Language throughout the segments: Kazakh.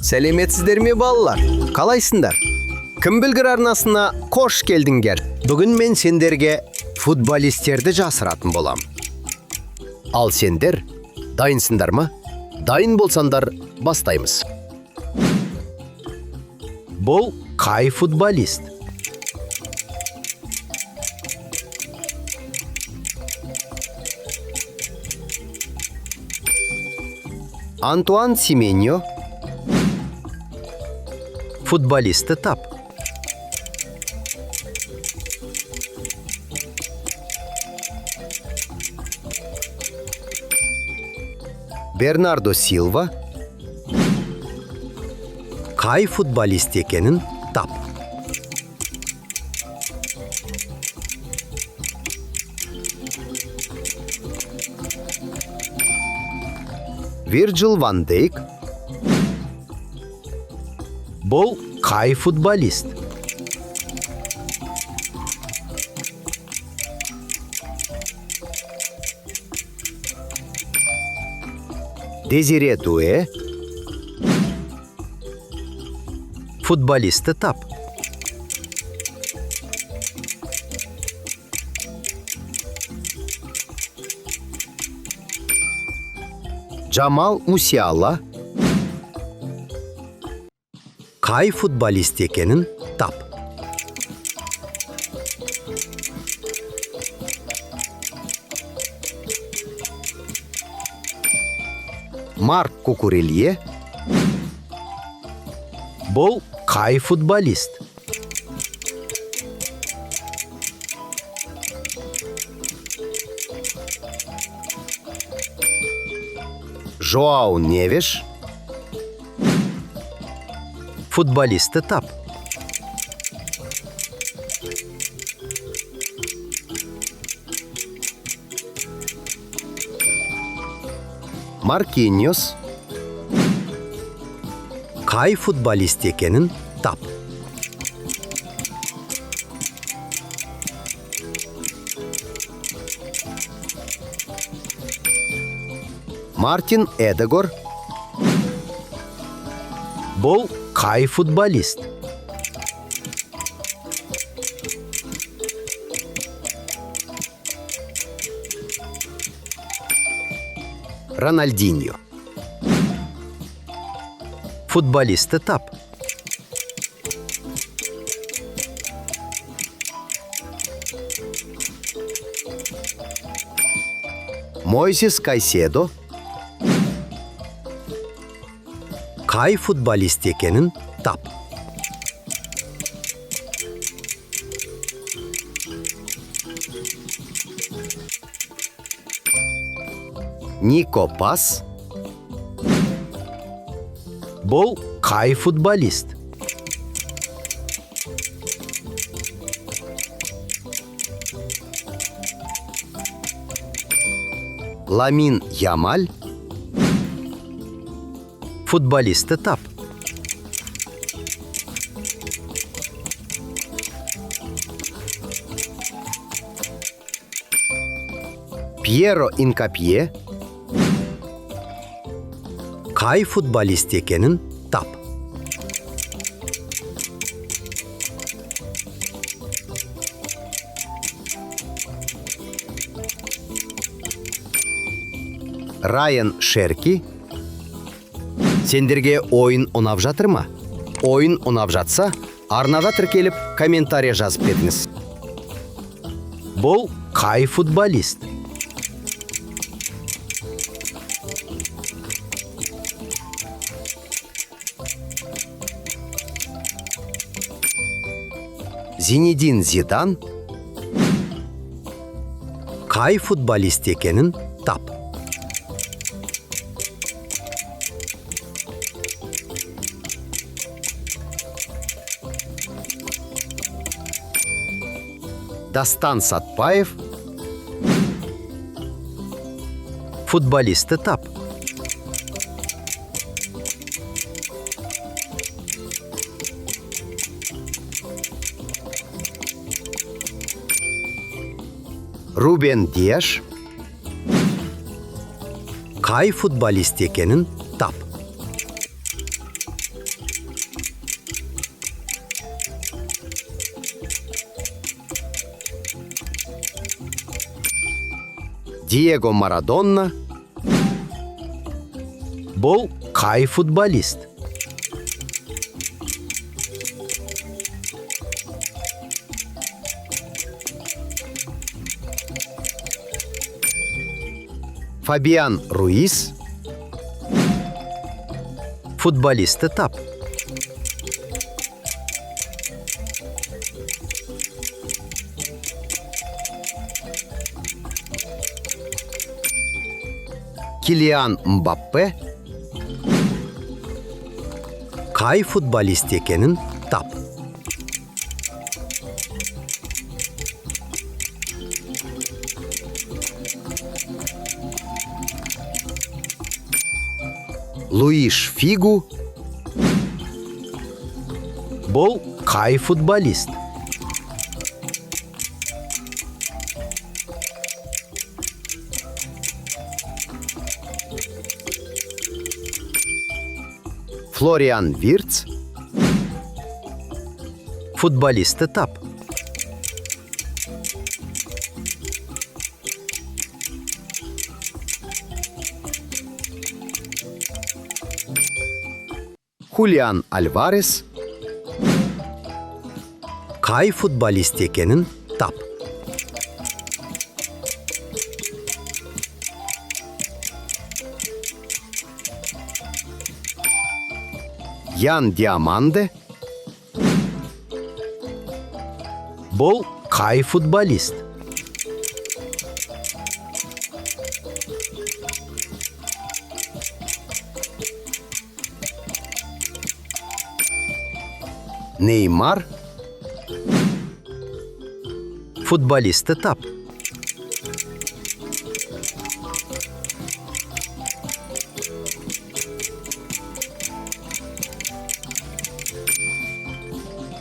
Сәлеметсіздер ме балалар? Қалайсыңдар? Кім білгір арнасына қош келдіңдер. Бүгін мен сендерге футболистерді жасыратын болам. Ал сендер дайынсыңдар ма? Дайын болсаңдар бастаймыз. Бұл қай футболист? Антуан Семеньо. Футболисты тап. Бернардо Силва. Қай футболист екенін тап. Вирджил ван Дейк. Бұл қай футболист? Дезире Дуэ. Футболисты тап. Джамал Мусиала. Қай футболист екенін тап. Марк Кукурелье. Бұл қай футболист? Жоау Невиш. Футболисты тап. Маркиньос. Қай футболист екенін тап. Мартин Эдегор. Бұл қай футболист? Рональдиньо. Футболисты тап. Мойсес Кайседо. Қай футболист екенін тап. Нико Пас. Бұл қай футболист? Ламин Ямаль. Футболисты тап. Пьеро Инкапье. Қай футболист екенін тап. Райан Шерки. Сендерге ойын ұнап жатыр ма? Ойын ұнап жатса, арнаға тіркеліп, комментария жазып кетіңіз. Бұл қай футболист? Зинедин Зидан. Қай футболист екенін тап. Дастан Сатпаев. Футболисты тап. Рубен Диаш. Қай футболист екенін тап. Диего Марадона. Бұл қай футболист? Фабиан Руис. Футболисты тап. Килиан Мбаппе. Қай футболист екенін тап. Луиш Фигу. Бұл қай футболист? Флориан Вирц. Футболисты тап. Хулиан Альварес. Қай футболист екенін тап. Ян Диаманде. Бұл қай футболист? Неймар. Футболисты тап.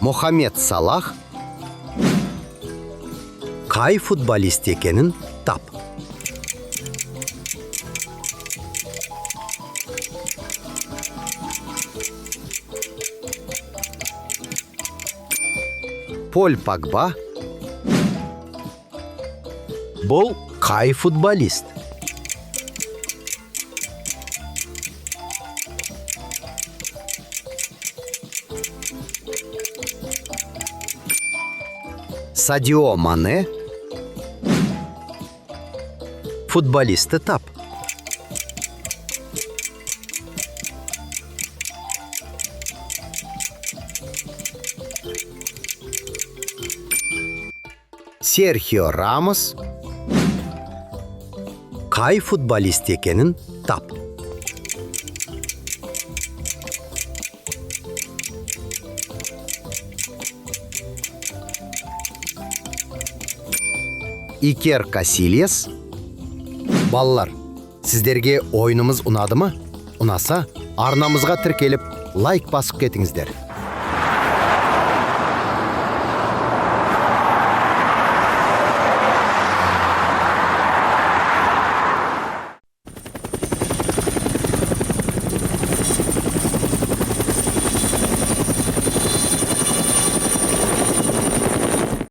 Мохамед Салах. Қай футболист екенін тап. Поль Погба. Бұл қай футболист? Садио Мане. Футболисты тап. Серхио Рамос. Қай футболист екенін тап. Икер Касильяс. Балалар, сіздерге ойынымыз ұнады ма? Ұнаса, арнамызға тіркеліп, лайк басып кетіңіздер.